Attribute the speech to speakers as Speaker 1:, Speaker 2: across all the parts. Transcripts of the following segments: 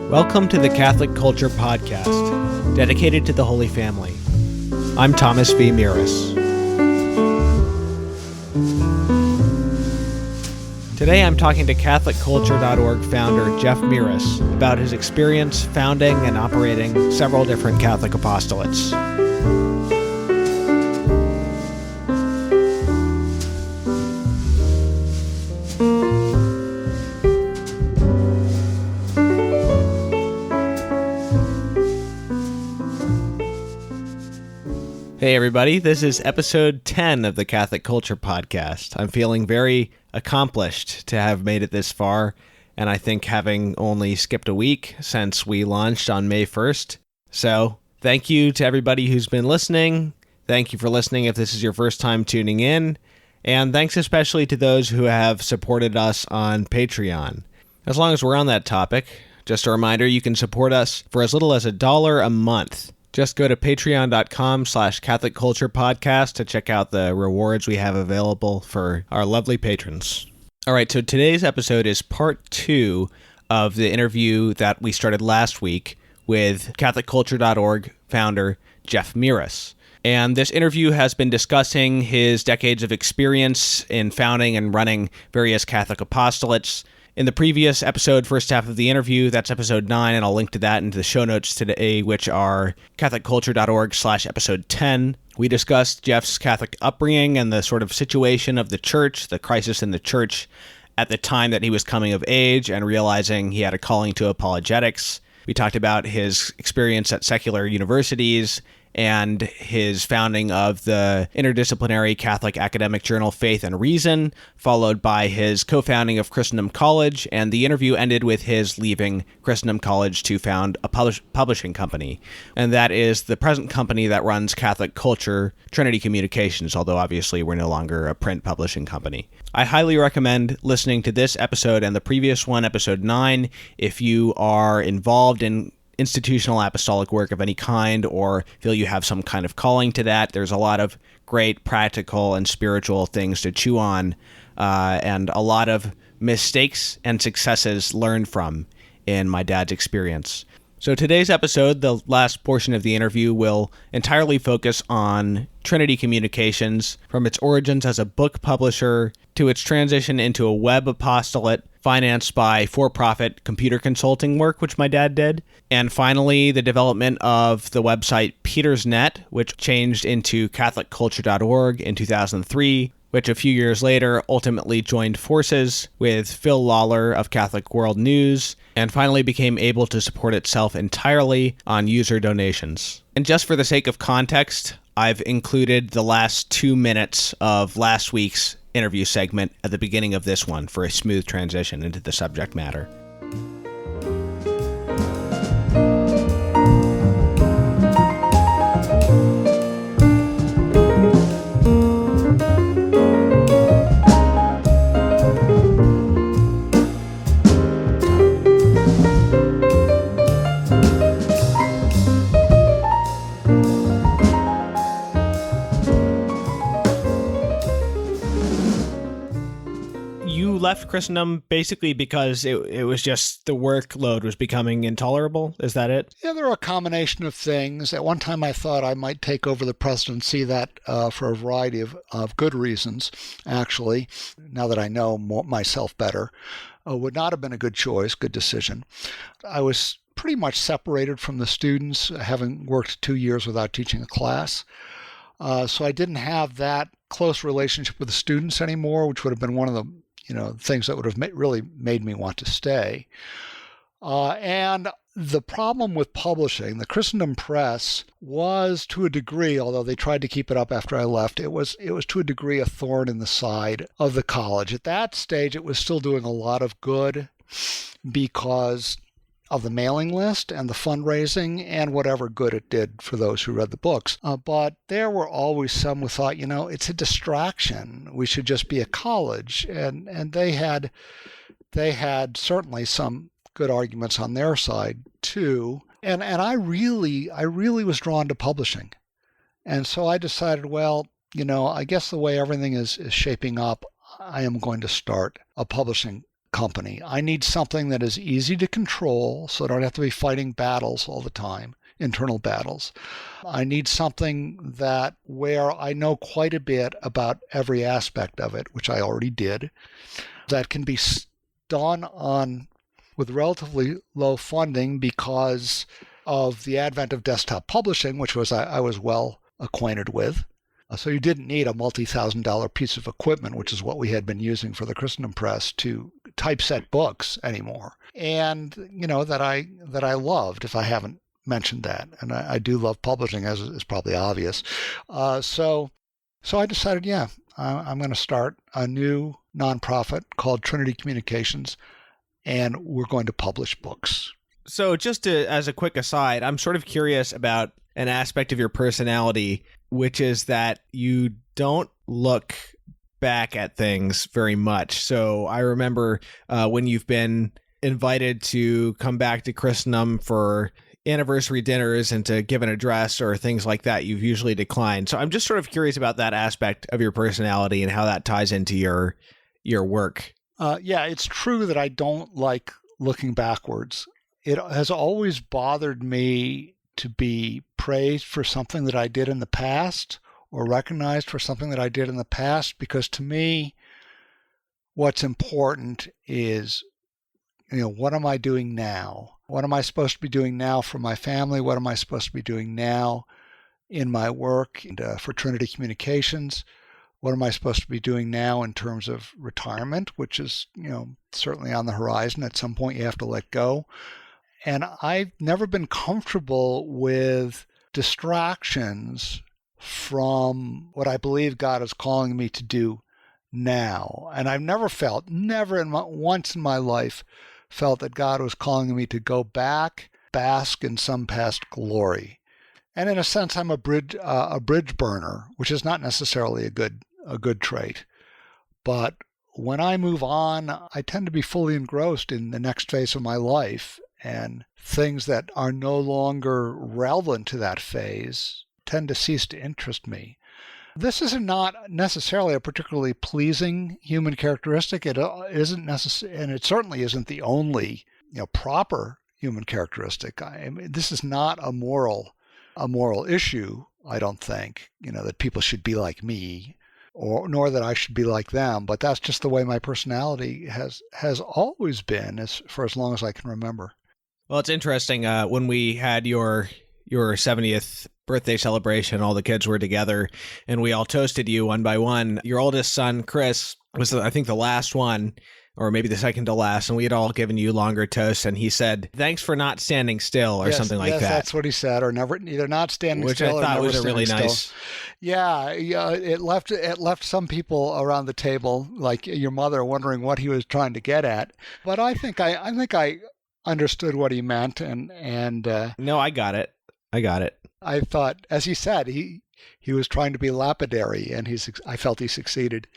Speaker 1: Welcome to the Catholic Culture Podcast, dedicated to the Holy Family. I'm Thomas V. Mirus. Today I'm talking to CatholicCulture.org founder Jeff Mirus about his experience founding and operating several different Catholic apostolates. Hey everybody, this is episode 10 of the Catholic Culture Podcast. I'm feeling very accomplished to have made it this far, and I think having only skipped a week since we launched on May 1st. So, thank you to everybody who's been listening. Thank you for listening if this is your first time tuning in, and thanks especially to those who have supported us on Patreon. As long as we're on that topic, just a reminder, you can support us for as little as $1 a month. Just go to patreon.com/Catholic Culture Podcast to check out the rewards we have available for our lovely patrons. All right, so today's episode is part 2 of the interview that we started last week with CatholicCulture.org founder Jeff Mirus. And this interview has been discussing his decades of experience in founding and running various Catholic apostolates. In the previous episode, first half of the interview, that's episode 9, and I'll link to that in the show notes today, which are CatholicCulture.org/episode 10. We discussed Jeff's Catholic upbringing and the sort of situation of the church, the crisis in the church at the time that he was coming of age and realizing he had a calling to apologetics. We talked about his experience at secular universities and his founding of the interdisciplinary Catholic academic journal Faith and Reason, followed by his co-founding of Christendom College, and the interview ended with his leaving Christendom College to found a publishing company. And that is the present company that runs Catholic Culture, Trinity Communications, although obviously we're no longer a print publishing company. I highly recommend listening to this episode and the previous one, episode 9, if you are involved in institutional apostolic work of any kind or feel you have some kind of calling to that. There's a lot of great practical and spiritual things to chew on, and a lot of mistakes and successes learned from in my dad's experience. So today's episode, the last portion of the interview, will entirely focus on Trinity Communications, from its origins as a book publisher to its transition into a web apostolate financed by for-profit computer consulting work, which my dad did, and finally the development of the website PetersNet, which changed into CatholicCulture.org in 2003, which a few years later ultimately joined forces with Phil Lawler of Catholic World News, and finally became able to support itself entirely on user donations. And just for the sake of context, I've included the last 2 minutes of last week's interview segment at the beginning of this one for a smooth transition into the subject matter. Left Christendom basically because it was just the workload was becoming intolerable? Is that it?
Speaker 2: Yeah, there are a combination of things. At one time I thought I might take over the presidency, that for a variety of good reasons, actually, now that I know myself better. Would not have been a good choice, good decision. I was pretty much separated from the students, having worked 2 years without teaching a class. So I didn't have that close relationship with the students anymore, which would have been one of the things that would have really made me want to stay. And the problem with publishing, the Christendom Press was to a degree, although they tried to keep it up after I left, it was to a degree a thorn in the side of the college. At that stage, it was still doing a lot of good because of the mailing list and the fundraising and whatever good it did for those who read the books. But there were always some who thought, it's a distraction. We should just be a college. And they had certainly some good arguments on their side too. And I really was drawn to publishing. And so I decided, well, I guess the way everything is shaping up, I am going to start a publishing company. I need something that is easy to control so I don't have to be fighting battles all the time, internal battles. I need something that where I know quite a bit about every aspect of it, which I already did, that can be done on with relatively low funding because of the advent of desktop publishing, which I was well acquainted with. So you didn't need a multi-$1,000 piece of equipment, which is what we had been using for the Christendom Press, to typeset books anymore. And, that I loved, if I haven't mentioned that. And I do love publishing, as is probably obvious. So I decided, I'm going to start a new nonprofit called Trinity Communications, and we're going to publish books.
Speaker 1: So just as a quick aside, I'm sort of curious about an aspect of your personality, which is that you don't look back at things very much. So I remember when you've been invited to come back to Christendom for anniversary dinners and to give an address or things like that, you've usually declined. So I'm just sort of curious about that aspect of your personality and how that ties into your work.
Speaker 2: It's true that I don't like looking backwards. It has always bothered me to be praised for something that I did in the past or recognized for something that I did in the past, because to me, what's important is, what am I doing now? What am I supposed to be doing now for my family? What am I supposed to be doing now in my work for Trinity Communications? What am I supposed to be doing now in terms of retirement, which is, certainly on the horizon. At some point you have to let go. And I've never been comfortable with distractions from what I believe God is calling me to do now. And I've never once in my life felt that God was calling me to go back, bask in some past glory. And in a sense, I'm a bridge burner, which is not necessarily a good trait. But when I move on, I tend to be fully engrossed in the next phase of my life, and things that are no longer relevant to that phase tend to cease to interest me. This is not necessarily a particularly pleasing human characteristic. It isn't necessary, and it certainly isn't the only, proper human characteristic. This is not a moral issue. I don't think, that people should be like me, nor that I should be like them. But that's just the way my personality has always been, for as long as I can remember.
Speaker 1: Well, it's interesting. When we had your 70th birthday celebration, all the kids were together and we all toasted you one by one. Your oldest son, Chris, was, I think, the last one, or maybe the second to last, and we had all given you longer toasts, and he said, "Thanks for not standing still," or something like that.
Speaker 2: Yes, that's what he said, or either not standing still or never standing still. Which I thought was a really nice. Yeah, it left some people around the table, like your mother, wondering what he was trying to get at. But I think I understood what he meant, and
Speaker 1: no, I got it.
Speaker 2: I thought, as he said, he was trying to be lapidary, and I felt he succeeded.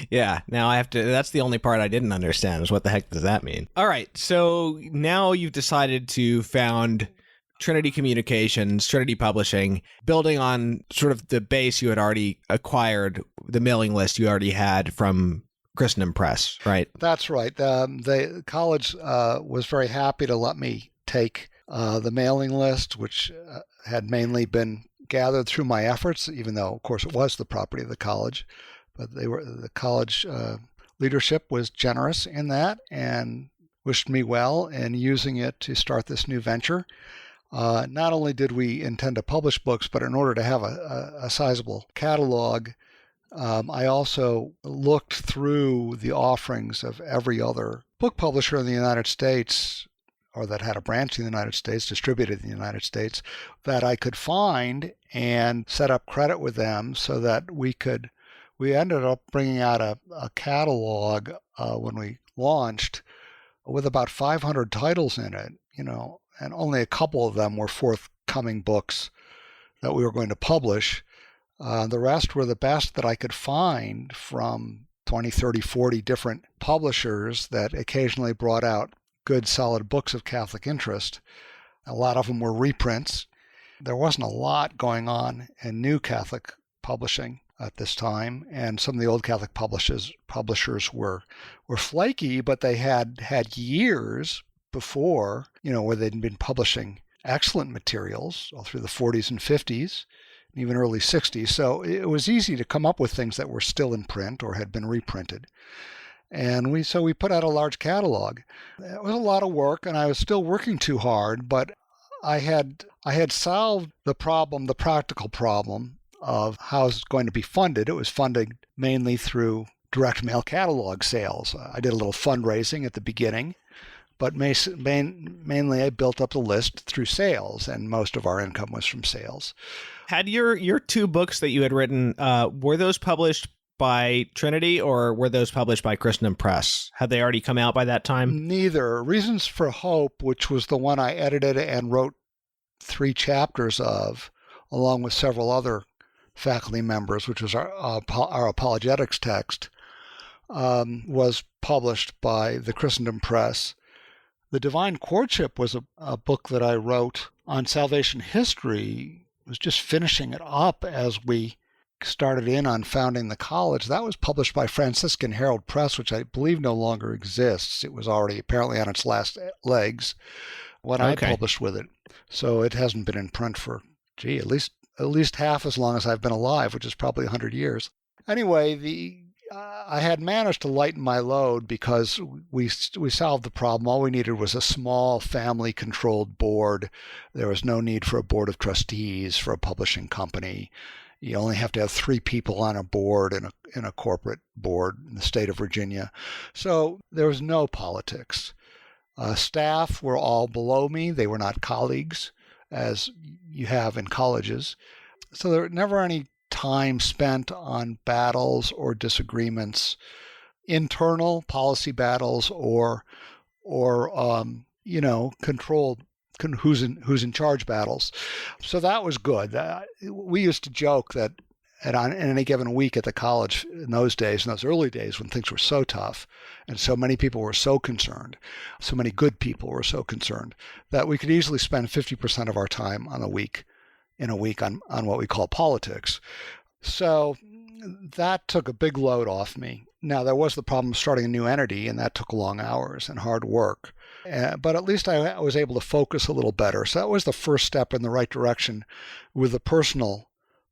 Speaker 1: Yeah, now I have to, that's the only part I didn't understand, is what the heck does that mean? All right, so now you've decided to found Trinity Communications, Trinity Publishing, building on sort of the base you had already acquired, the mailing list you already had from Christendom Press, right?
Speaker 2: That's right. The college was very happy to let me take the mailing list, which had mainly been gathered through my efforts, even though, of course, it was the property of the college. But the college leadership was generous in that and wished me well in using it to start this new venture. Not only did we intend to publish books, but in order to have a sizable catalog, I also looked through the offerings of every other book publisher in the United States, or that had a branch in the United States, distributed in the United States, that I could find and set up credit with them so that we ended up bringing out a catalog when we launched with about 500 titles in it, and only a couple of them were forthcoming books that we were going to publish. The rest were the best that I could find from 20, 30, 40 different publishers that occasionally brought out good, solid books of Catholic interest. A lot of them were reprints. There wasn't a lot going on in new Catholic publishing at this time, and some of the old Catholic publishers were flaky, but they had years before, where they'd been publishing excellent materials all through the 40s and 50s, and even early 60s. So it was easy to come up with things that were still in print or had been reprinted. And we put out a large catalog. It was a lot of work, and I was still working too hard, but I had solved the practical problem of how it's going to be funded. It was funded mainly through direct mail catalog sales. I did a little fundraising at the beginning, but mainly I built up the list through sales, and most of our income was from sales.
Speaker 1: Had your two books that you had written, were those published by Trinity, or were those published by Christendom Press? Had they already come out by that time?
Speaker 2: Neither. Reasons for Hope, which was the one I edited and wrote 3 chapters of, along with several other faculty members, which was our apologetics text, was published by the Christendom Press. The Divine Courtship was a book that I wrote on salvation history. I was just finishing it up as we started in on founding the college. That was published by Franciscan Herald Press, which I believe no longer exists. It was already apparently on its last legs when I published with it. So it hasn't been in print for, at least half as long as I've been alive, which is probably 100 years. Anyway, I had managed to lighten my load because we solved the problem. All we needed was a small family-controlled board. There was no need for a board of trustees for a publishing company. You only have to have 3 people on a board in a corporate board in the state of Virginia. So there was no politics. Staff were all below me. They were not colleagues, as you have in colleges. So there were never any time spent on battles or disagreements, internal policy battles or controlled who's in charge battles. So that was good. We used to joke that in any given week at the college in those early days when things were so tough and so many people were so concerned, so many good people were so concerned, that we could easily spend 50% of our time on a week on what we call politics. So that took a big load off me. Now, there was the problem of starting a new entity, and that took long hours and hard work. But at least I was able to focus a little better. So that was the first step in the right direction with the personal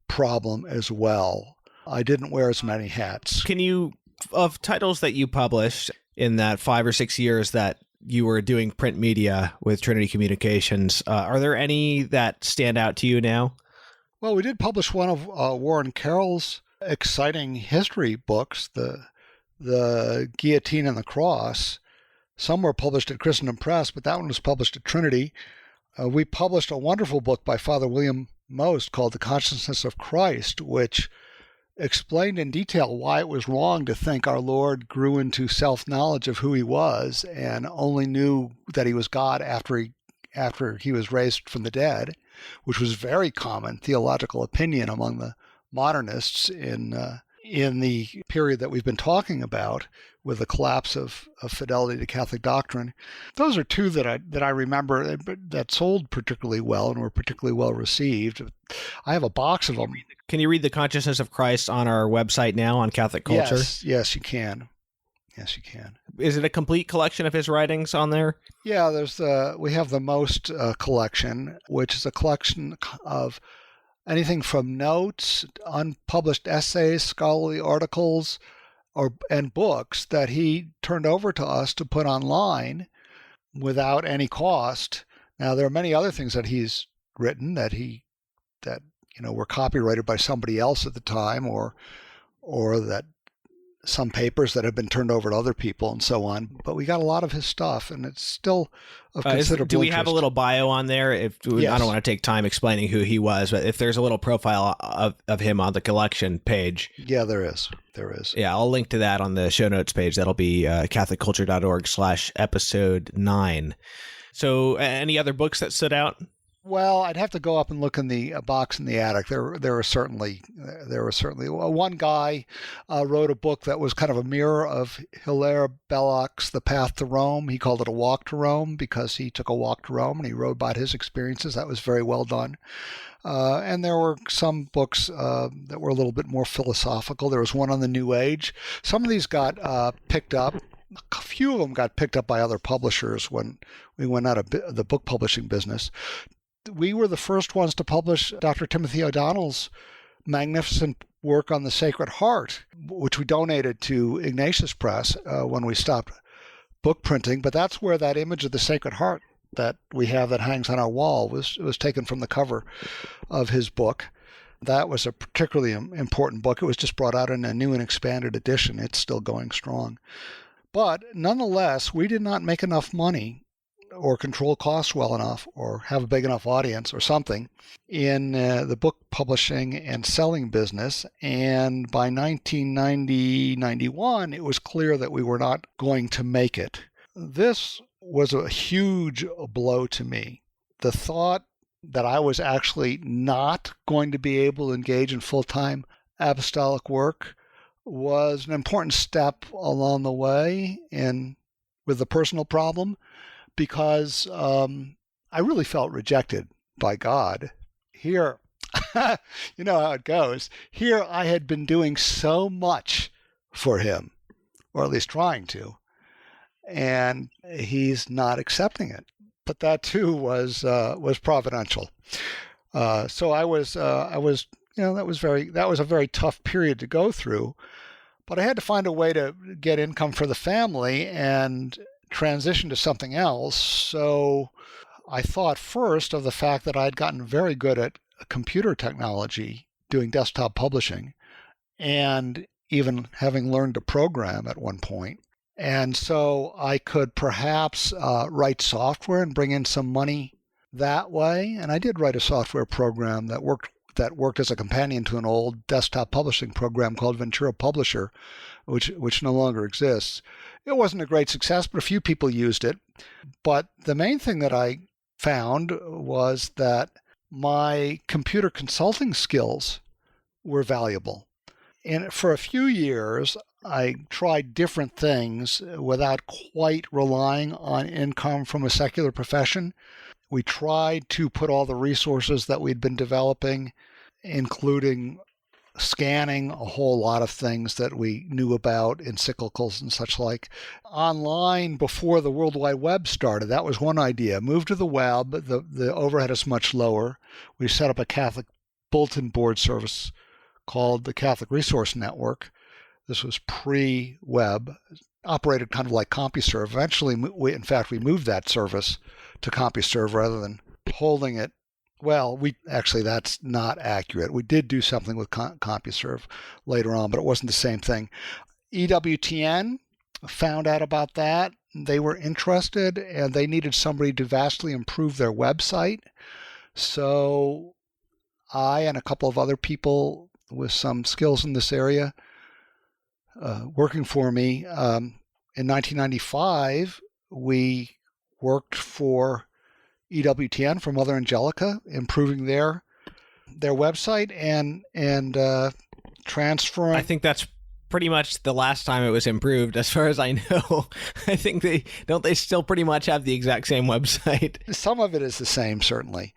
Speaker 2: problem as well. I didn't wear as many hats.
Speaker 1: Can you, of titles that you published in that 5 or 6 years that you were doing print media with Trinity Communications, are there any that stand out to you now?
Speaker 2: Well, we did publish one of Warren Carroll's exciting history books, the Guillotine and the Cross. Some were published at Christendom Press, but that one was published at Trinity. We published a wonderful book by Father William Most called The Consciousness of Christ, which explained in detail why it was wrong to think our Lord grew into self-knowledge of who he was and only knew that he was God after he was raised from the dead, which was very common theological opinion among the modernists in the period that we've been talking about, with the collapse of fidelity to Catholic doctrine. Those are 2 that I remember that sold particularly well and were particularly well received. I have a box of them.
Speaker 1: Can you read The Consciousness of Christ on our website now on Catholic Culture?
Speaker 2: Yes, you can. Yes, you can.
Speaker 1: Is it a complete collection of his writings on there?
Speaker 2: Yeah, we have the Most collection, which is a collection of anything from notes, unpublished essays, scholarly articles, and books that he turned over to us to put online without any cost. Now, there are many other things that he's written that were copyrighted by somebody else at the time, or that some papers that have been turned over to other people and so on. But we got a lot of his stuff, and it's still of considerable
Speaker 1: Do we
Speaker 2: interest.
Speaker 1: have a little bio on there?
Speaker 2: Yes.
Speaker 1: I don't want to take time explaining who he was, but if there's a little profile of him on the collection page.
Speaker 2: Yeah, there is.
Speaker 1: Yeah, I'll link to that on the show notes page. That'll be catholicculture.org/episode 9. So any other books that stood out?
Speaker 2: Well, I'd have to go up and look in the box in the attic. There were certainly one guy wrote a book that was kind of a mirror of Hilaire Belloc's The Path to Rome. He called it A Walk to Rome because he took a walk to Rome and he wrote about his experiences. That was very well done. And there were some books that were a little bit more philosophical. There was one on the New Age. Some of these got picked up. A few of them got picked up by other publishers when we went out of the book publishing business. We were the first ones to publish Dr. Timothy O'Donnell's magnificent work on the Sacred Heart, which we donated to Ignatius Press when we stopped book printing. But that's where that image of the Sacred Heart that we have that hangs on our wall was taken from the cover of his book. That was a particularly important book. It was just brought out in a new and expanded edition. It's still going strong. But nonetheless, we did not make enough money or control costs well enough or have a big enough audience or something in the book publishing and selling business. And by 1990-91, it was clear that we were not going to make it. This was a huge blow to me. The thought that I was actually not going to be able to engage in full-time apostolic work was an important step along the way with the personal problem, because I really felt rejected by God. Here, you know how it goes. Here I had been doing so much for him, or at least trying to, and he's not accepting it. But that too was providential. So I was, that was a very tough period to go through. But I had to find a way to get income for the family and transition to something else. So I thought first of the fact that I'd gotten very good at computer technology, doing desktop publishing, and even having learned to program at one point. And so I could perhaps write software and bring in some money that way. And I did write a software program that worked as a companion to an old desktop publishing program called Ventura Publisher, which no longer exists. It wasn't a great success, but a few people used it. But the main thing that I found was that my computer consulting skills were valuable. And for a few years, I tried different things without quite relying on income from a secular profession. We tried to put all the resources that we'd been developing, including scanning a whole lot of things that we knew about, encyclicals and such like, online before the World Wide Web started. That was one idea. Move to the web. The overhead is much lower. We set up a Catholic bulletin board service called the Catholic Resource Network. This was pre-web, operated kind of like CompuServe. Eventually, we moved that service to CompuServe rather than holding it. Well, that's not accurate. We did do something with CompuServe later on, but it wasn't the same thing. EWTN found out about that. They were interested, and they needed somebody to vastly improve their website. So I and a couple of other people with some skills in this area working for me. In 1995, we worked for EWTN, for Mother Angelica, improving their website and transferring.
Speaker 1: I think that's pretty much the last time it was improved, as far as I know. I think they still pretty much have the exact same website.
Speaker 2: Some of it is the same, certainly.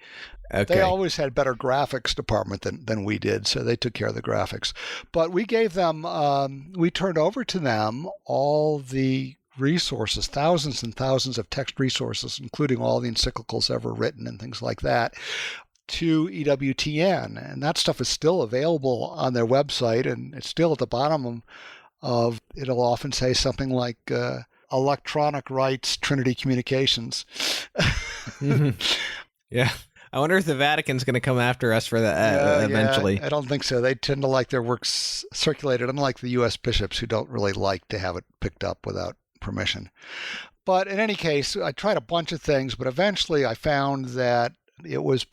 Speaker 1: Okay.
Speaker 2: They always had better graphics department than we did, so they took care of the graphics. But we gave them, we turned over to them all the resources, thousands and thousands of text resources, including all the encyclicals ever written and things like that, to EWTN. And that stuff is still available on their website, and it's still at the bottom of it'll often say something like electronic rights, Trinity Communications.
Speaker 1: Mm-hmm. Yeah. I wonder if the Vatican's going to come after us for that eventually.
Speaker 2: I don't think so. They tend to like their works circulated, unlike the U.S. bishops, who don't really like to have it picked up without permission. But in any case, I tried a bunch of things, but eventually I found that it was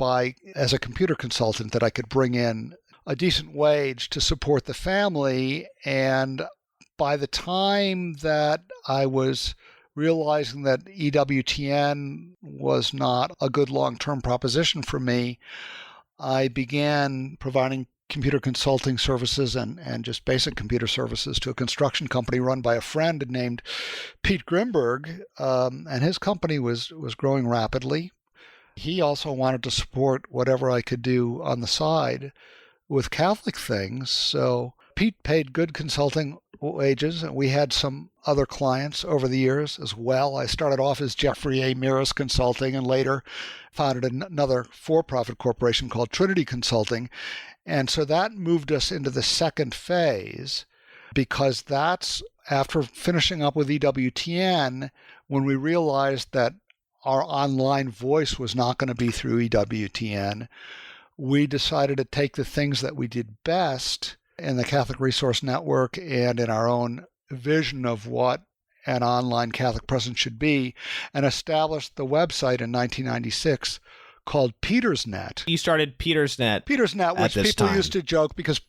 Speaker 2: as a computer consultant, that I could bring in a decent wage to support the family. And by the time that I was realizing that EWTN was not a good long-term proposition for me, I began providing computer consulting services and just basic computer services to a construction company run by a friend named Pete Grimberg, and his company was growing rapidly. He also wanted to support whatever I could do on the side with Catholic things, so Pete paid good consulting wages, and we had some other clients over the years as well. I started off as Jeff Mirus Consulting and later founded another for-profit corporation called Trinity Consulting. And so that moved us into the second phase, because that's after finishing up with EWTN, when we realized that our online voice was not going to be through EWTN, we decided to take the things that we did best in the Catholic Resource Network and in our own vision of what an online Catholic presence should be, and established the website in 1996 called PetersNet.
Speaker 1: You started PetersNet.
Speaker 2: PetersNet, which people
Speaker 1: time.
Speaker 2: used to joke because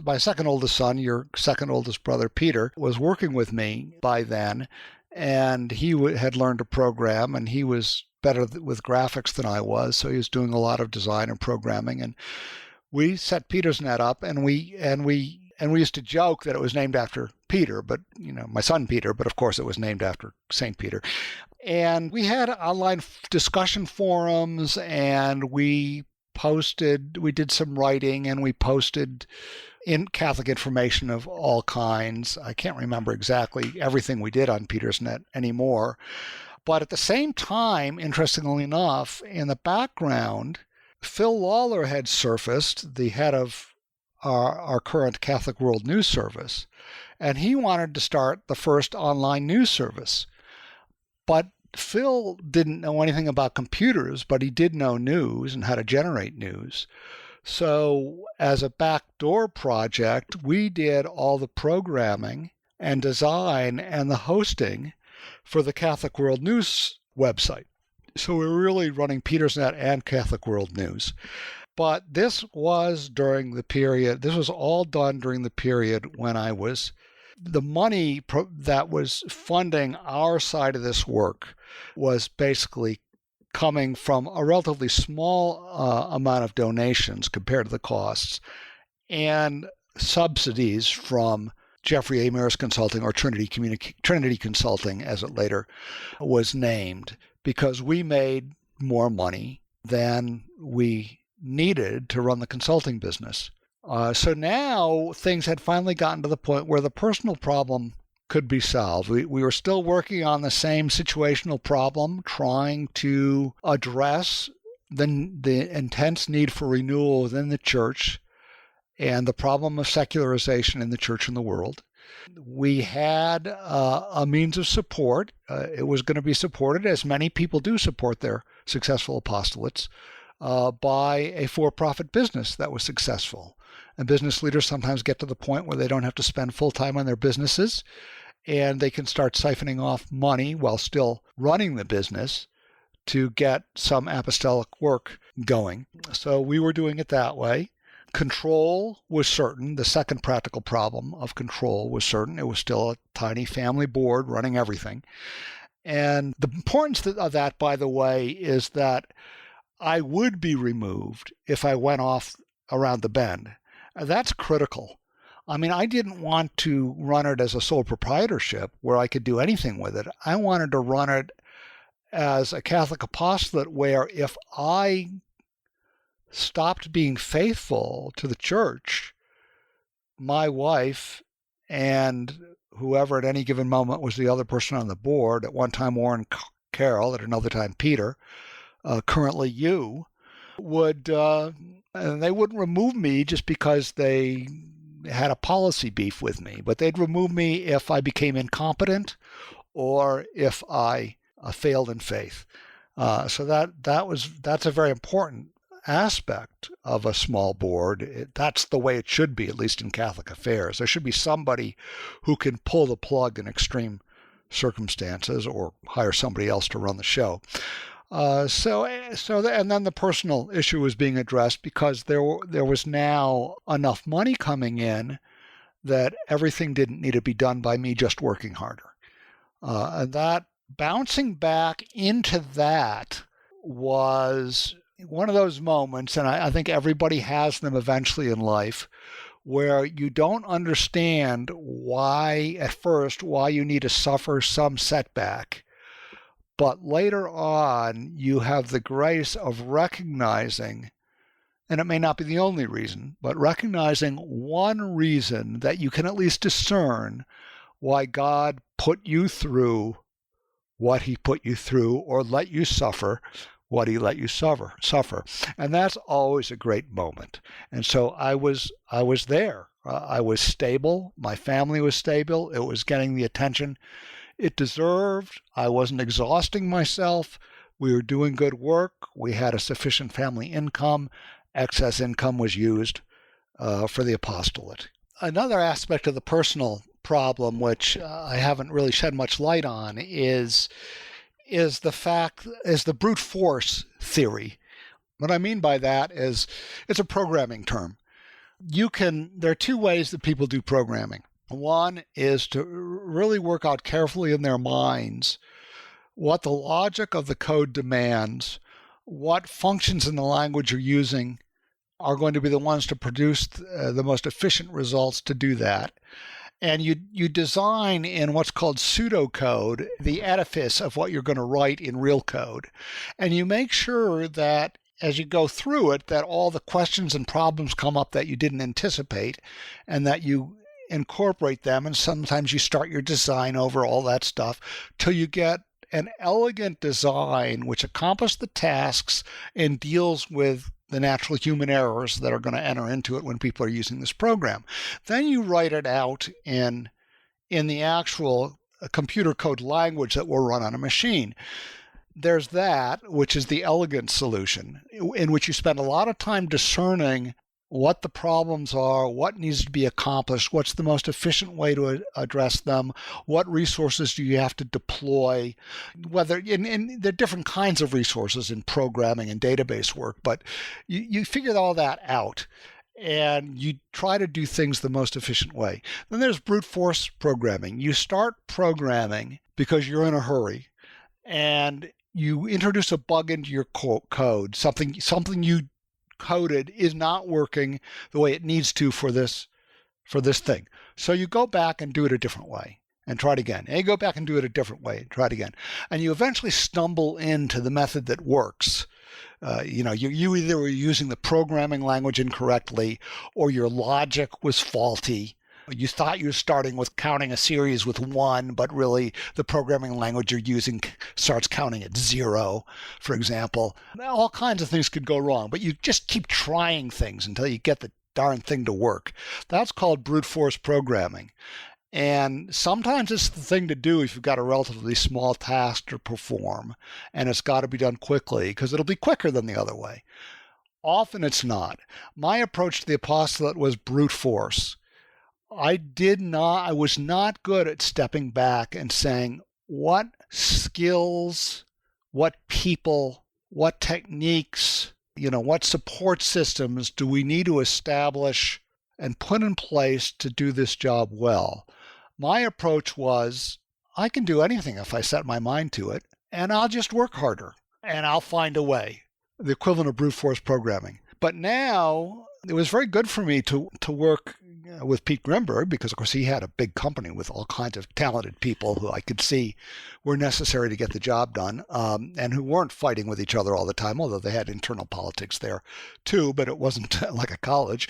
Speaker 2: my second oldest son, your second oldest brother, Peter, was working with me by then, and he had learned to program, and he was better with graphics than I was, so he was doing a lot of design and programming, and we set PetersNet up, and we used to joke that it was named after Peter, but my son Peter, but of course it was named after St. Peter. And we had online discussion forums, and we did some writing, and we posted in Catholic information of all kinds. I can't remember exactly everything we did on PetersNet anymore. But at the same time, interestingly enough, in the background, Phil Lawler had surfaced, the head of our current Catholic World News Service, and he wanted to start the first online news service. But Phil didn't know anything about computers, but he did know news and how to generate news. So as a backdoor project, we did all the programming and design and the hosting for the Catholic World News website. So we were really running PetersNet and Catholic World News. But this was all done during the period when the money that was funding our side of this work was basically coming from a relatively small amount of donations compared to the costs and subsidies from Jeffrey A. Mirus Consulting, or Trinity Consulting, as it later was named, because we made more money than we needed to run the consulting business. So now things had finally gotten to the point where the personal problem could be solved. We were still working on the same situational problem, trying to address the intense need for renewal within the church and the problem of secularization in the church and the world. We had a means of support. It was going to be supported, as many people do support their successful apostolates, by a for-profit business that was successful. And business leaders sometimes get to the point where they don't have to spend full time on their businesses, and they can start siphoning off money while still running the business to get some apostolic work going. So we were doing it that way. Control was certain. The second practical problem of control was certain. It was still a tiny family board running everything. And the importance of that, by the way, is that I would be removed if I went off around the bend. That's critical. I mean, I didn't want to run it as a sole proprietorship where I could do anything with it. I wanted to run it as a Catholic apostolate where if I stopped being faithful to the church, my wife and whoever at any given moment was the other person on the board, at one time Warren Carroll, at another time Peter, currently you, and they wouldn't remove me just because they had a policy beef with me, but they'd remove me if I became incompetent or if I failed in faith. So that's a very important aspect of a small board. That's the way it should be, at least in Catholic affairs. There should be somebody who can pull the plug in extreme circumstances or hire somebody else to run the show. And then the personal issue was being addressed because there was now enough money coming in that everything didn't need to be done by me just working harder. And that bouncing back into that was one of those moments, and I think everybody has them eventually in life, where you don't understand why, at first, why you need to suffer some setback. But later on, you have the grace of recognizing, and it may not be the only reason, but recognizing one reason that you can at least discern why God put you through what he put you through, or let you suffer what he let you suffer. And that's always a great moment. And so I was there. I was stable. My family was stable. It was getting the attention it deserved. I wasn't exhausting myself. We were doing good work. We had a sufficient family income. Excess income was used for the apostolate. Another aspect of the personal problem, which I haven't really shed much light on, is the brute force theory. What I mean by that is it's a programming term. There are two ways that people do programming. One is to really work out carefully in their minds what the logic of the code demands, what functions in the language you're using are going to be the ones to produce the most efficient results to do that. And you design in what's called pseudocode the edifice of what you're going to write in real code. And you make sure that as you go through it, that all the questions and problems come up that you didn't anticipate, and that you incorporate them. And sometimes you start your design over, all that stuff, till you get an elegant design which accomplishes the tasks and deals with the natural human errors that are going to enter into it when people are using this program. Then you write it out in the actual computer code language that will run on a machine. There's that, which is the elegant solution, in which you spend a lot of time discerning what the problems are, what needs to be accomplished, what's the most efficient way to address them, what resources do you have to deploy, whether in there are different kinds of resources in programming and database work, but you figure all that out and you try to do things the most efficient way. Then there's brute force programming. You start programming because you're in a hurry and you introduce a bug into your code, something you coded is not working the way it needs to for this thing. So you go back and do it a different way and try it again. And you go back and do it a different way and try it again. And you eventually stumble into the method that works. You either were using the programming language incorrectly, or your logic was faulty. You thought you were starting with counting a series with 1, but really the programming language you're using starts counting at 0, for example. All kinds of things could go wrong, but you just keep trying things until you get the darn thing to work. That's called brute force programming. And sometimes it's the thing to do if you've got a relatively small task to perform, and it's got to be done quickly because it'll be quicker than the other way. Often it's not. My approach to the apostolate was brute force. I was not good at stepping back and saying, what skills, what people, what techniques, what support systems do we need to establish and put in place to do this job well? My approach was, I can do anything if I set my mind to it, and I'll just work harder, and I'll find a way, the equivalent of brute force programming. But now, it was very good for me to work with Pete Grimberg, because of course he had a big company with all kinds of talented people who I could see were necessary to get the job done, and who weren't fighting with each other all the time, although they had internal politics there too, but it wasn't like a college.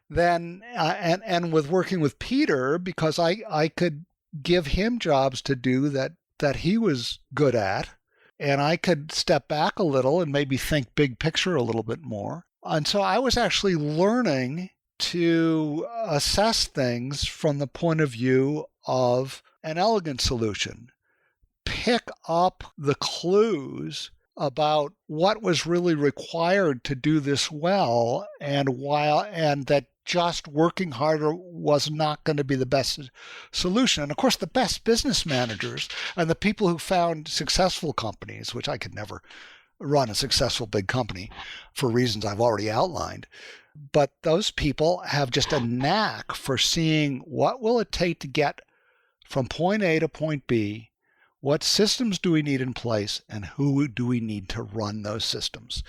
Speaker 2: Then and with working with Peter, because I could give him jobs to do that he was good at, and I could step back a little and maybe think big picture a little bit more. And so I was actually learning to assess things from the point of view of an elegant solution. Pick up the clues about what was really required to do this well, and that just working harder was not going to be the best solution. And of course, the best business managers and the people who found successful companies, which I could never run a successful big company for reasons I've already outlined, but those people have just a knack for seeing what will it take to get from point A to point B What systems do we need in place, and who do we need to run those systems?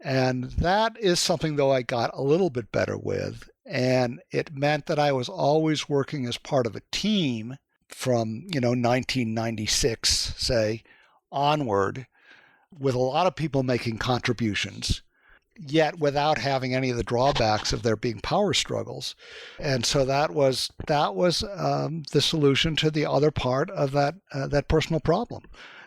Speaker 2: And that is something, though, I got a little bit better with. And it meant that I was always working as part of a team from, 1996, say, onward, with a lot of people making contributions, yet without having any of the drawbacks of there being power struggles. And so that was the solution to the other part of that personal problem,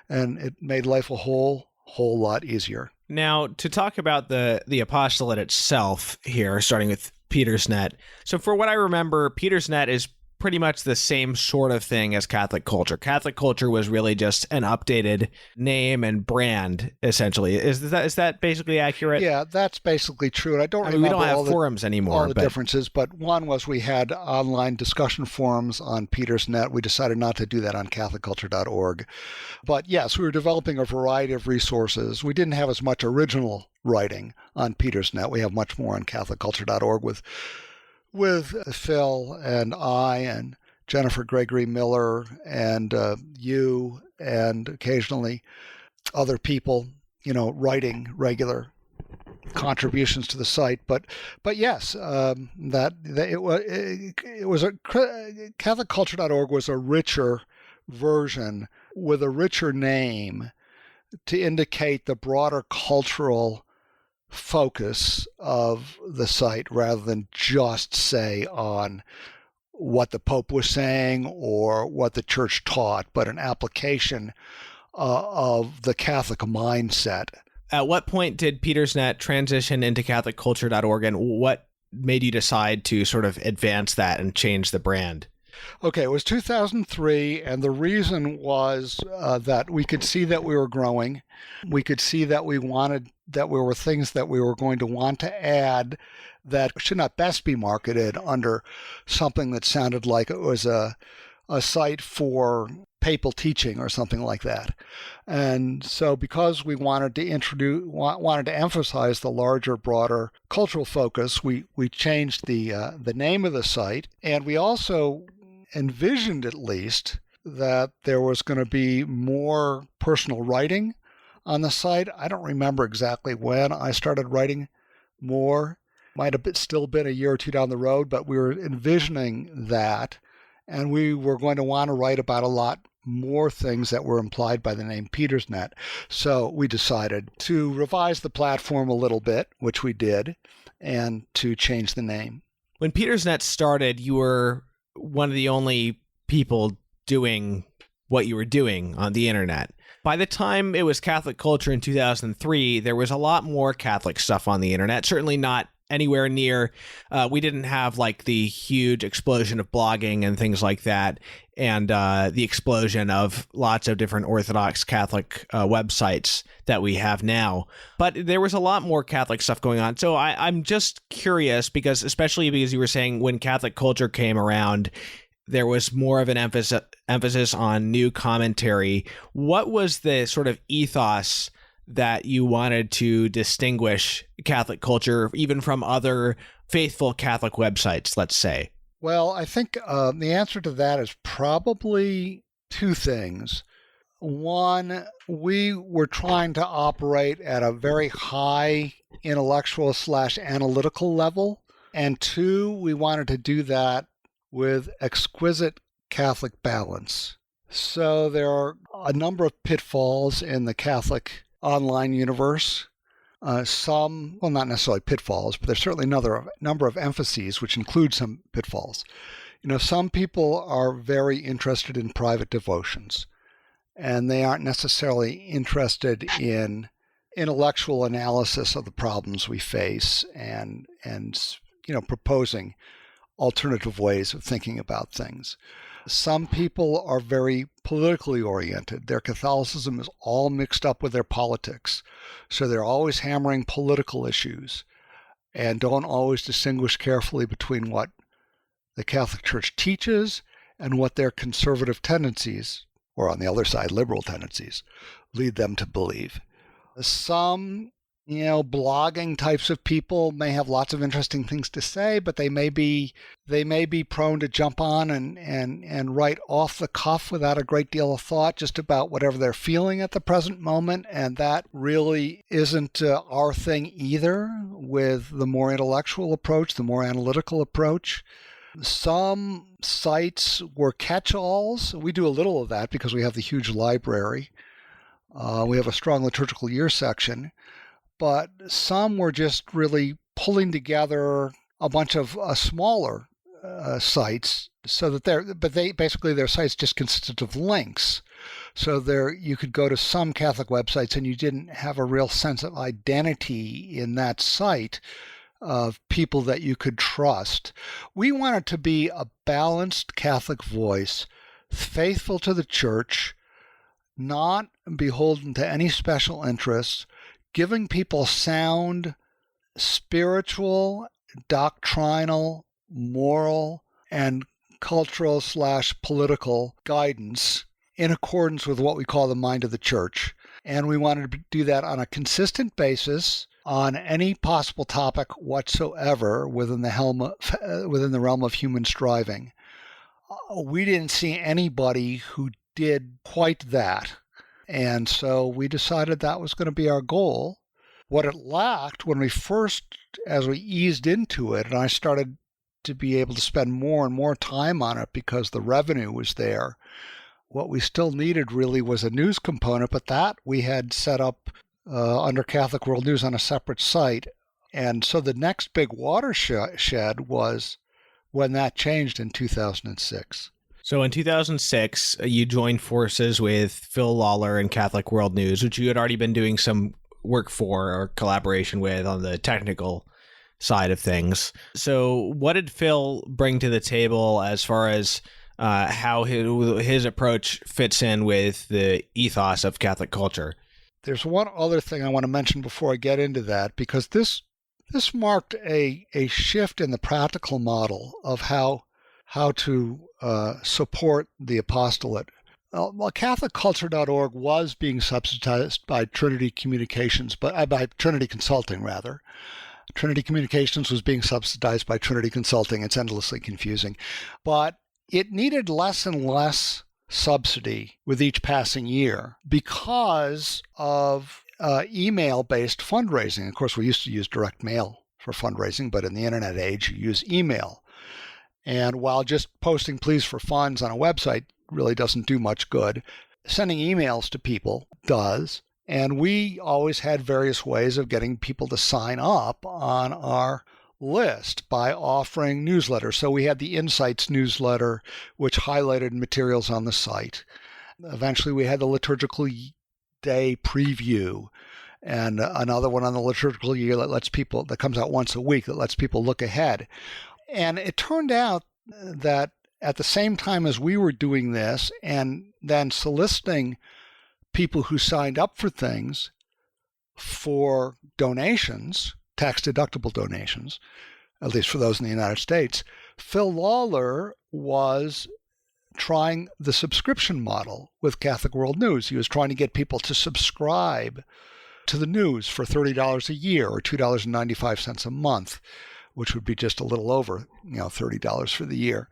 Speaker 2: and it made life a whole lot easier.
Speaker 1: Now, to talk about the apostolate itself here, starting with PetersNet. So for what I remember, PetersNet is pretty much the same sort of thing as Catholic Culture. Catholic Culture was really just an updated name and brand, essentially. Is that basically accurate?
Speaker 2: Yeah, that's basically true. And I don't remember
Speaker 1: we don't have forums anymore.
Speaker 2: All the differences, but one was we had online discussion forums on PetersNet. We decided not to do that on CatholicCulture.org. But yes, we were developing a variety of resources. We didn't have as much original writing on PetersNet. We have much more on CatholicCulture.org with Phil and I and Jennifer Gregory Miller and you and occasionally other people, writing regular contributions to the site. But yes, CatholicCulture.org was a richer version with a richer name to indicate the broader cultural focus of the site, rather than just say on what the Pope was saying or what the Church taught, but an application of the Catholic mindset.
Speaker 1: At what point did PetersNet transition into CatholicCulture.org, and what made you decide to sort of advance that and change the brand?
Speaker 2: Okay, it was 2003, and the reason was that we could see that we were growing. We could see that there were things that we were going to want to add that should not best be marketed under something that sounded like it was a site for papal teaching or something like that. And so because we wanted to emphasize the larger, broader cultural focus, we changed the name of the site, and we also envisioned, at least, that there was going to be more personal writing on the site. I don't remember exactly when I started writing more. Might have still been a year or two down the road, but we were envisioning that, and we were going to want to write about a lot more things that were implied by the name PetersNet. So we decided to revise the platform a little bit, which we did, and to change the name.
Speaker 1: When PetersNet started, you were one of the only people doing what you were doing on the internet. By the time it was Catholic Culture in 2003, there was a lot more Catholic stuff on the internet, certainly not anywhere near. We didn't have like the huge explosion of blogging and things like that, and the explosion of lots of different Orthodox Catholic websites that we have now. But there was a lot more Catholic stuff going on. So I'm just curious, especially because you were saying when Catholic Culture came around, there was more of an emphasis on new commentary. What was the sort of ethos that you wanted to distinguish Catholic Culture even from other faithful Catholic websites, let's say?
Speaker 2: Well, I think the answer to that is probably two things. One, we were trying to operate at a very high intellectual / analytical level. And two, we wanted to do that with exquisite Catholic balance. So there are a number of pitfalls in the Catholic online universe. Some, well, not necessarily pitfalls, but there's certainly another number of emphases which include some pitfalls. Some people are very interested in private devotions, and they aren't necessarily interested in intellectual analysis of the problems we face and proposing alternative ways of thinking about things. Some people are very politically oriented. Their Catholicism is all mixed up with their politics. So they're always hammering political issues and don't always distinguish carefully between what the Catholic Church teaches and what their conservative tendencies, or on the other side, liberal tendencies, lead them to believe. Some Blogging types of people may have lots of interesting things to say, but they may be prone to jump on and write off the cuff without a great deal of thought just about whatever they're feeling at the present moment. And that really isn't our thing either, with the more intellectual approach, the more analytical approach. Some sites were catch-alls. We do a little of that because we have the huge library. We have a strong liturgical year section. But some were just really pulling together a bunch of smaller sites, so that their sites just consisted of links. So you could go to some Catholic websites and you didn't have a real sense of identity in that site of people that you could trust. We wanted to be a balanced Catholic voice, faithful to the Church, not beholden to any special interests, giving people sound spiritual, doctrinal, moral, and cultural/political guidance in accordance with what we call the mind of the Church. And we wanted to do that on a consistent basis on any possible topic whatsoever within the realm of human striving. We didn't see anybody who did quite that. And so we decided that was going to be our goal. What it lacked as we eased into it, and I started to be able to spend more and more time on it because the revenue was there, what we still needed really was a news component, but that we had set up under Catholic World News on a separate site. And so the next big watershed was when that changed in 2006.
Speaker 1: So in 2006, you joined forces with Phil Lawler and Catholic World News, which you had already been doing some work for or collaboration with on the technical side of things. So what did Phil bring to the table as far as how his approach fits in with the ethos of Catholic culture?
Speaker 2: There's one other thing I want to mention before I get into that, because this marked a shift in the practical model of how to support the apostolate. CatholicCulture.org was being subsidized by Trinity Communications, by Trinity Consulting, rather. Trinity Communications was being subsidized by Trinity Consulting. It's endlessly confusing. But it needed less and less subsidy with each passing year because of email-based fundraising. Of course, we used to use direct mail for fundraising, but in the internet age, you use email. And while just posting pleas for funds on a website really doesn't do much good, sending emails to people does. And we always had various ways of getting people to sign up on our list by offering newsletters. So we had the Insights newsletter, which highlighted materials on the site. Eventually, we had the Liturgical Day preview, and another one on the liturgical year that comes out once a week, that lets people look ahead. And it turned out that at the same time as we were doing this and then soliciting people who signed up for things for donations, tax-deductible donations, at least for those in the United States, Phil Lawler was trying the subscription model with Catholic World News. He was trying to get people to subscribe to the news for $30 a year or $2.95 a month, which would be just a little over, $30 for the year.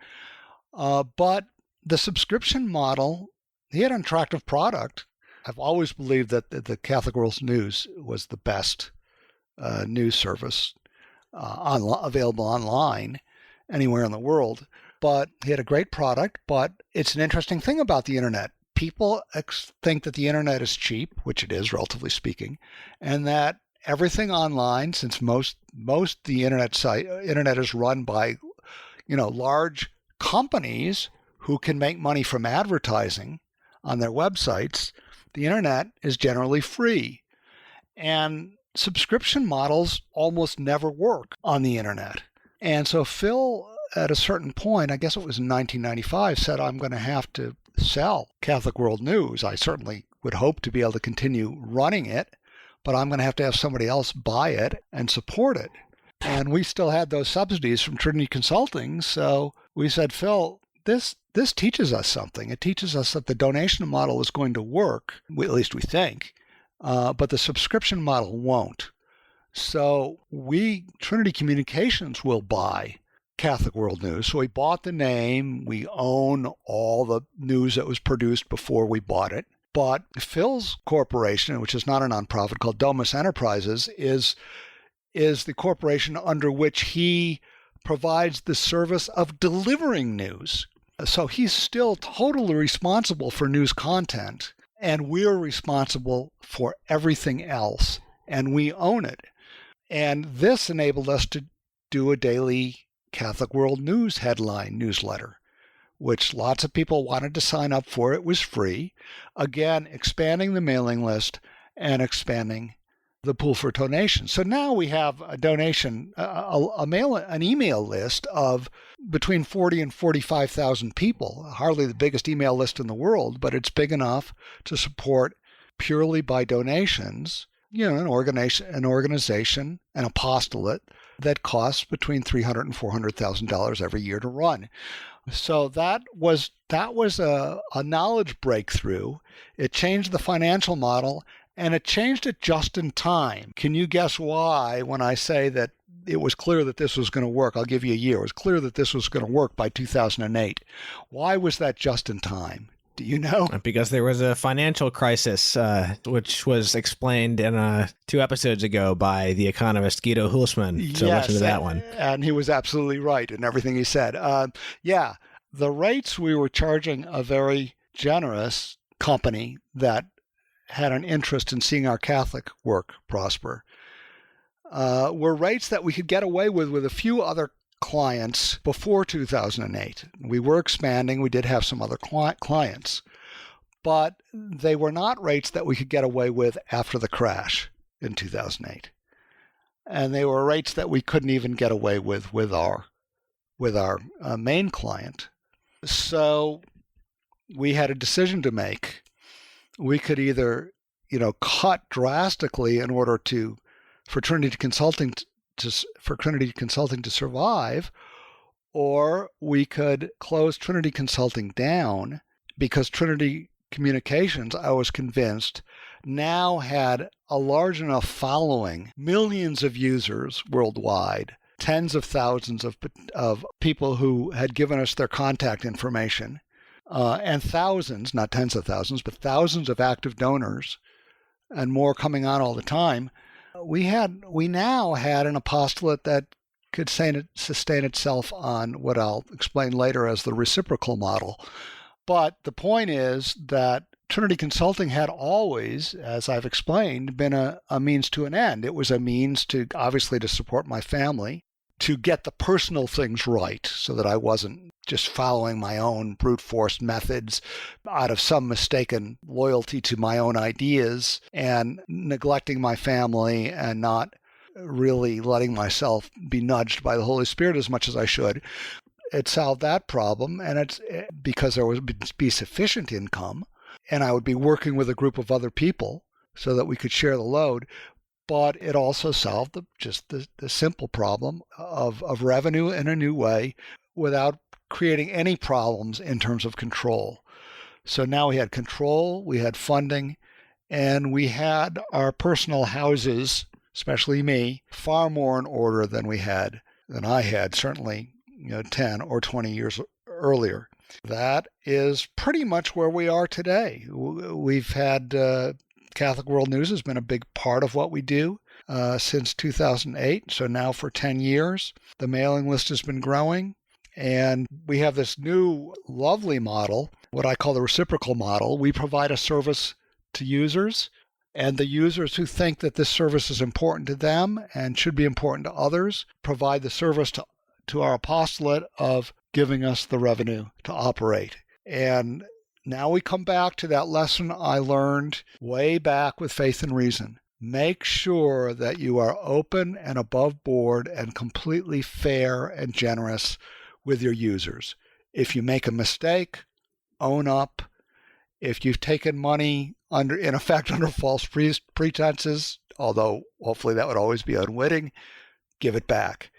Speaker 2: But the subscription model, he had an attractive product. I've always believed that the Catholic World News was the best news service available online anywhere in the world. But he had a great product. But it's an interesting thing about the internet. People think that the internet is cheap, which it is, relatively speaking, and that everything online, since most the internet is run by, large companies who can make money from advertising on their websites, the internet is generally free. And subscription models almost never work on the internet. And so Phil, at a certain point, I guess it was in 1995, said, I'm going to have to sell Catholic World News. I certainly would hope to be able to continue running it, but I'm going to have somebody else buy it and support it. And we still had those subsidies from Trinity Consulting. So we said, Phil, this teaches us something. It teaches us that the donation model is going to work, at least we think, but the subscription model won't. So Trinity Communications will buy Catholic World News. So we bought the name. We own all the news that was produced before we bought it. But Phil's corporation, which is not a nonprofit, called Domus Enterprises, is the corporation under which he provides the service of delivering news. So he's still totally responsible for news content, and we're responsible for everything else, and we own it. And this enabled us to do a daily Catholic World News headline newsletter, which lots of people wanted to sign up for. It was free. Again, expanding the mailing list and expanding the pool for donations. So now we have a donation, an email list of between 40 and 45,000 people. Hardly the biggest email list in the world, but it's big enough to support purely by donations, an organization, an apostolate that costs between $300,000 and $400,000 every year to run. So that was a knowledge breakthrough. It changed the financial model, and it changed it just in time. Can you guess why when I say that it was clear that this was going to work? I'll give you a year. It was clear that this was going to work by 2008. Why was that just in time? Do you know?
Speaker 1: Because there was a financial crisis, which was explained in 2 episodes ago by the economist Guido Hulsmann. So listen to that one.
Speaker 2: And he was absolutely right in everything he said. The rates we were charging a very generous company that had an interest in seeing our Catholic work prosper were rates that we could get away with a few other clients before 2008. We were expanding. We did have some other clients, but they were not rates that we could get away with after the crash in 2008. And they were rates that we couldn't even get away with our main client. So we had a decision to make. We could either, cut drastically in order for Trinity Consulting to survive, or we could close Trinity Consulting down, because Trinity Communications, I was convinced, now had a large enough following, millions of users worldwide, tens of thousands of people who had given us their contact information, and thousands, not tens of thousands, but thousands of active donors, and more coming on all the time. We now had an apostolate that could sustain itself on what I'll explain later as the reciprocal model. But the point is that Trinity Consulting had always, as I've explained, been a means to an end. It was a means to, obviously, to support my family, to get the personal things right so that I wasn't just following my own brute force methods out of some mistaken loyalty to my own ideas and neglecting my family and not really letting myself be nudged by the Holy Spirit as much as I should. It solved that problem, and it's because there would be sufficient income, and I would be working with a group of other people so that we could share the load. But it also solved the simple problem of revenue in a new way without creating any problems in terms of control. So now we had control, we had funding, and we had our personal houses, especially me, far more in order than I had, certainly 10 or 20 years earlier. That is pretty much where we are today. We've had Catholic World News has been a big part of what we do since 2008, so now for 10 years. The mailing list has been growing, and we have this new lovely model, what I call the reciprocal model. We provide a service to users, and the users who think that this service is important to them and should be important to others provide the service to our apostolate of giving us the revenue to operate. And now we come back to that lesson I learned way back with Faith and Reason. Make sure that you are open and above board and completely fair and generous with your users. If you make a mistake, own up. If you've taken money in effect under false pretenses, although hopefully that would always be unwitting, give it back.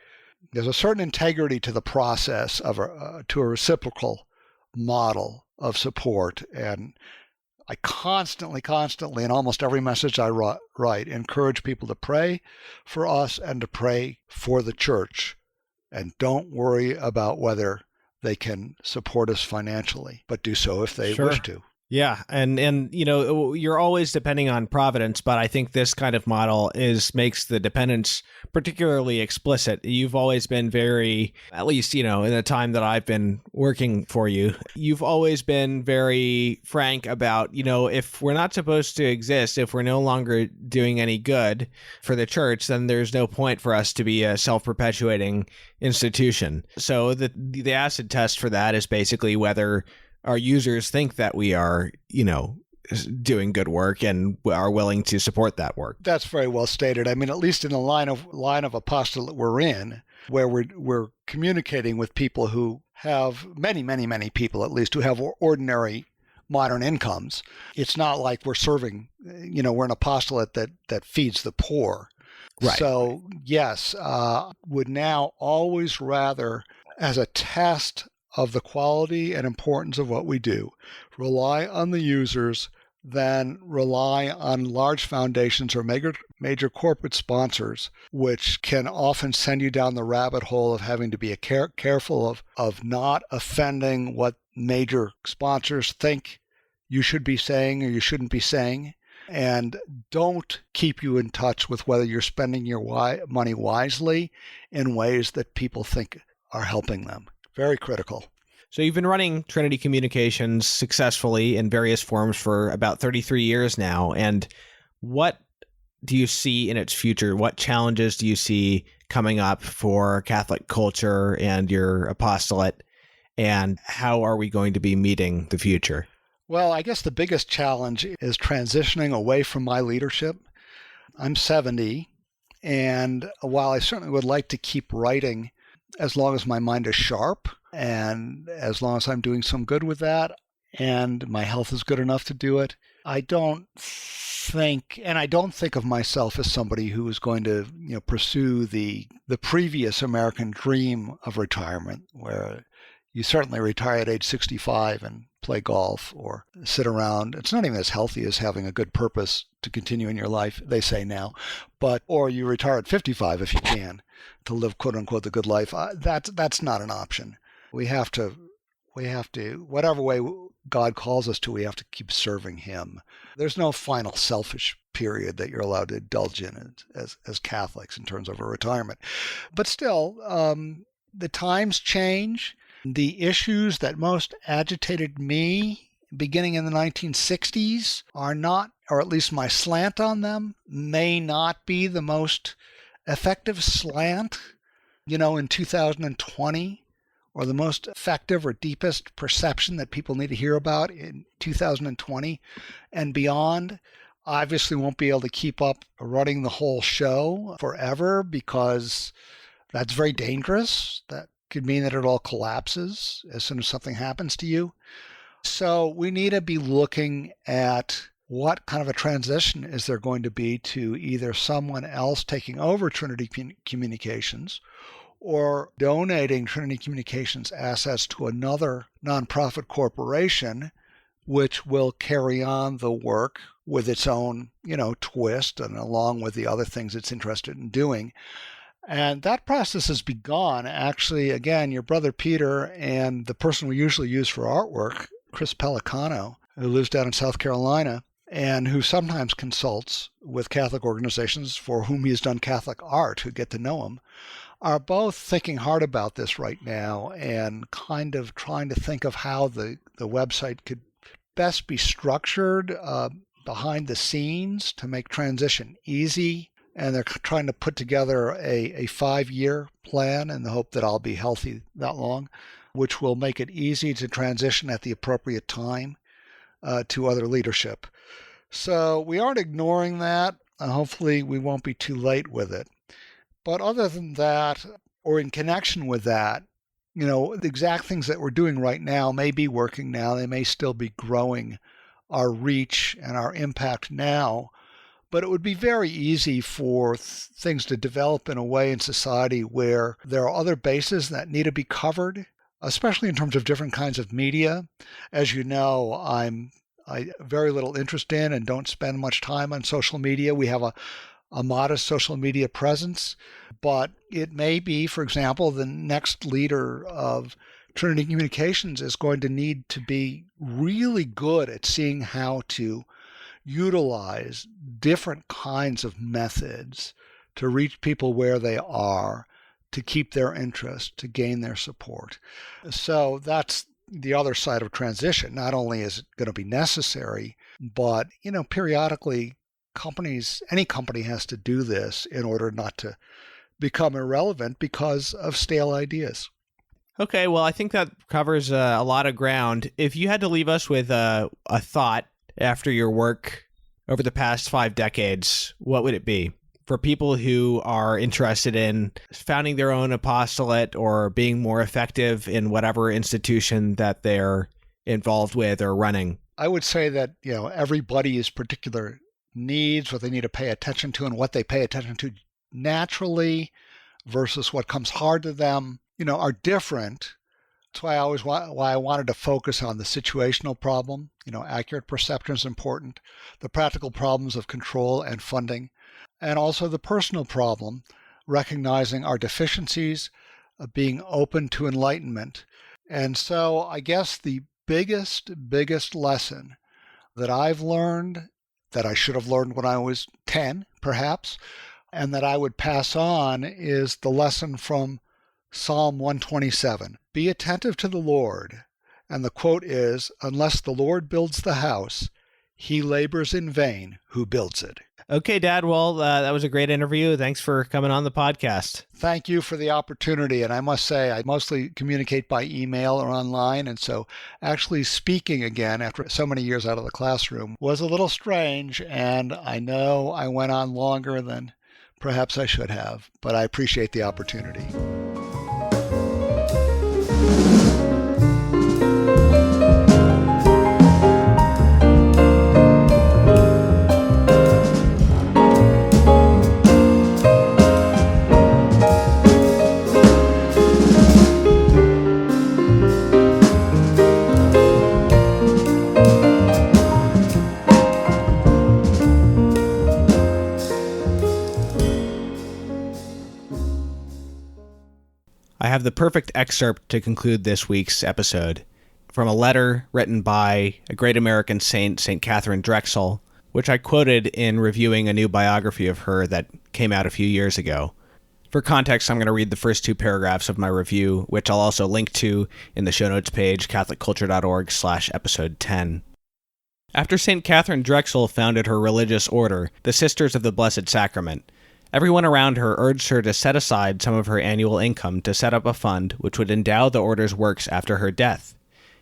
Speaker 2: There's a certain integrity to the process to a reciprocal model of support, and I constantly, in almost every message I write, encourage people to pray for us and to pray for the church. And don't worry about whether they can support us financially, but do so if they wish to.
Speaker 1: Yeah, and you're always depending on providence, but I think this kind of model makes the dependence particularly explicit. You've always been very, at least, in the time that I've been working for you, you've always been very frank about, if we're not supposed to exist, if we're no longer doing any good for the church, then there's no point for us to be a self-perpetuating institution. So the acid test for that is basically whether our users think that we are, doing good work and are willing to support that work.
Speaker 2: That's very well stated. I mean, at least in the line of apostolate we're in, where we're communicating with people who have many people, at least, who have ordinary modern incomes. It's not like we're serving, we're an apostolate that feeds the poor.
Speaker 1: Right.
Speaker 2: So yes, would now always rather, as a test of the quality and importance of what we do, rely on the users than rely on large foundations or major corporate sponsors, which can often send you down the rabbit hole of having to be careful of not offending what major sponsors think you should be saying or you shouldn't be saying, and don't keep you in touch with whether you're spending your money wisely in ways that people think are helping them. Very critical.
Speaker 1: So you've been running Trinity Communications successfully in various forms for about 33 years now. And what do you see in its future? What challenges do you see coming up for Catholic culture and your apostolate? And how are we going to be meeting the future?
Speaker 2: Well, I guess the biggest challenge is transitioning away from my leadership. I'm 70, and while I certainly would like to keep writing as long as my mind is sharp, and as long as I'm doing some good with that, and my health is good enough to do it, I don't think of myself as somebody who is going to, pursue the previous American dream of retirement, where you certainly retire at age 65 and play golf or sit around. It's not even as healthy as having a good purpose to continue in your life, they say now, or you retire at 55 if you can, to live quote unquote the good life. That's not an option. We have to, whatever way God calls us to, we have to keep serving Him. There's no final selfish period that you're allowed to indulge in as Catholics in terms of a retirement. But still, the times change. The issues that most agitated me beginning in the 1960s are not, or at least my slant on them, may not be the most effective slant, in 2020, or the most effective or deepest perception that people need to hear about in 2020 and beyond. Obviously won't be able to keep up running the whole show forever, because that's very dangerous. That could mean that it all collapses as soon as something happens to you. So we need to be looking at what kind of a transition is there going to be to either someone else taking over Trinity Communications or donating Trinity Communications assets to another nonprofit corporation, which will carry on the work with its own, twist, and along with the other things it's interested in doing. And that process has begun. Actually, again, your brother Peter and the person we usually use for artwork, Chris Pellicano, who lives down in South Carolina and who sometimes consults with Catholic organizations for whom he has done Catholic art, who get to know him, are both thinking hard about this right now and kind of trying to think of how the website could best be structured behind the scenes to make transition easy. And they're trying to put together a 5-year plan in the hope that I'll be healthy that long, which will make it easy to transition at the appropriate time to other leadership. So we aren't ignoring that. Hopefully we won't be too late with it. But other than that, or in connection with that, the exact things that we're doing right now may be working now. They may still be growing our reach and our impact now. But it would be very easy for things to develop in a way in society where there are other bases that need to be covered, especially in terms of different kinds of media. As you know, I'm I very little interest in and don't spend much time on social media. We have a modest social media presence, but it may be, for example, the next leader of Trinity Communications is going to need to be really good at seeing how to utilize different kinds of methods to reach people where they are, to keep their interest, to gain their support. So that's the other side of transition. Not only is it going to be necessary, but, periodically any company has to do this in order not to become irrelevant because of stale ideas.
Speaker 1: Okay, well, I think that covers a lot of ground. If you had to leave us with a thought after your work over the past 5 decades, what would it be? For people who are interested in founding their own apostolate or being more effective in whatever institution that they're involved with or running.
Speaker 2: I would say that, everybody's particular needs, what they need to pay attention to and what they pay attention to naturally versus what comes hard to them, are different. That's why I wanted to focus on the situational problem. Accurate perception is important, the practical problems of control and funding, and also the personal problem, recognizing our deficiencies, being open to enlightenment. And so I guess the biggest lesson that I've learned, that I should have learned when I was 10, perhaps, and that I would pass on is the lesson from Psalm 127. Be attentive to the Lord. And the quote is, unless the Lord builds the house, he labors in vain who builds it.
Speaker 1: Okay, Dad. Well, that was a great interview. Thanks for coming on the podcast.
Speaker 2: Thank you for the opportunity. And I must say, I mostly communicate by email or online. And so actually speaking again after so many years out of the classroom was a little strange. And I know I went on longer than perhaps I should have, but I appreciate the opportunity.
Speaker 1: I have the perfect excerpt to conclude this week's episode from a letter written by a great American saint, St. Katharine Drexel, which I quoted in reviewing a new biography of her that came out a few years ago. For context, I'm going to read the first 2 paragraphs of my review, which I'll also link to in the show notes page, catholicculture.org/episode 10. After St. Katharine Drexel founded her religious order, the Sisters of the Blessed Sacrament, everyone around her urged her to set aside some of her annual income to set up a fund which would endow the order's works after her death.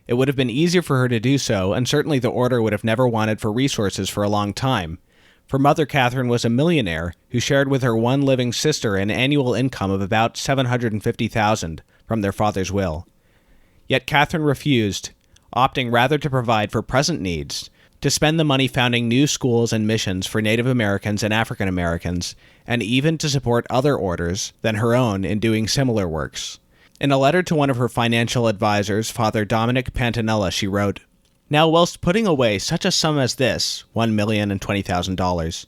Speaker 1: It would have been easier for her to do so, and certainly the order would have never wanted for resources for a long time. For Mother Catherine was a millionaire who shared with her one living sister an annual income of about $750,000 from their father's will. Yet Catherine refused, opting rather to provide for present needs, to spend the money founding new schools and missions for Native Americans and African Americans, and even to support other orders than her own in doing similar works. In a letter to one of her financial advisors, Father Dominic Pantanella, she wrote, "Now, whilst putting away such a sum as this, $1,020,000,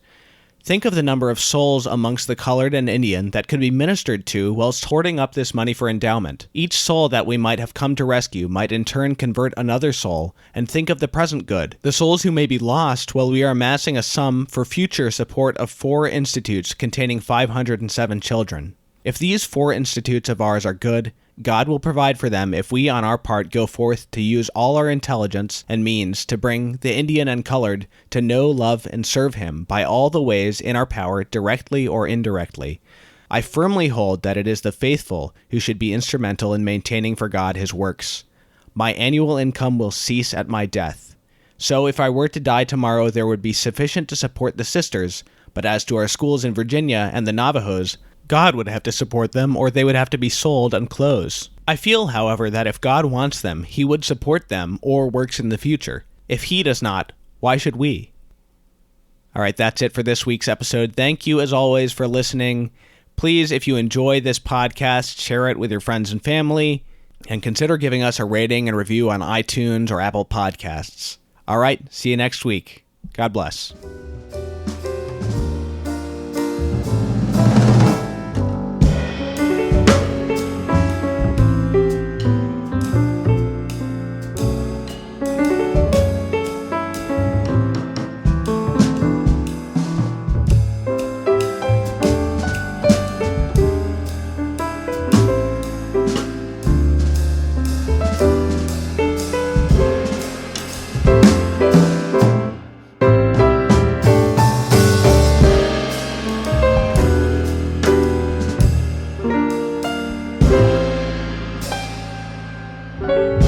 Speaker 1: think of the number of souls amongst the colored and Indian that could be ministered to whilst hoarding up this money for endowment. Each soul that we might have come to rescue might in turn convert another soul, and think of the present good, the souls who may be lost while we are amassing a sum for future support of 4 institutes containing 507 children. If these 4 institutes of ours are good, God will provide for them if we on our part go forth to use all our intelligence and means to bring the Indian and colored to know, love, and serve him by all the ways in our power, directly or indirectly. I firmly hold that it is the faithful who should be instrumental in maintaining for God his works. My annual income will cease at my death. So if I were to die tomorrow, there would be sufficient to support the sisters, but as to our schools in Virginia and the Navajos, God would have to support them, or they would have to be sold and closed. I feel, however, that if God wants them, he would support them or works in the future. If he does not, why should we?" All right, that's it for this week's episode. Thank you, as always, for listening. Please, if you enjoy this podcast, share it with your friends and family, and consider giving us a rating and review on iTunes or Apple Podcasts. All right, see you next week. God bless.
Speaker 3: Thank you.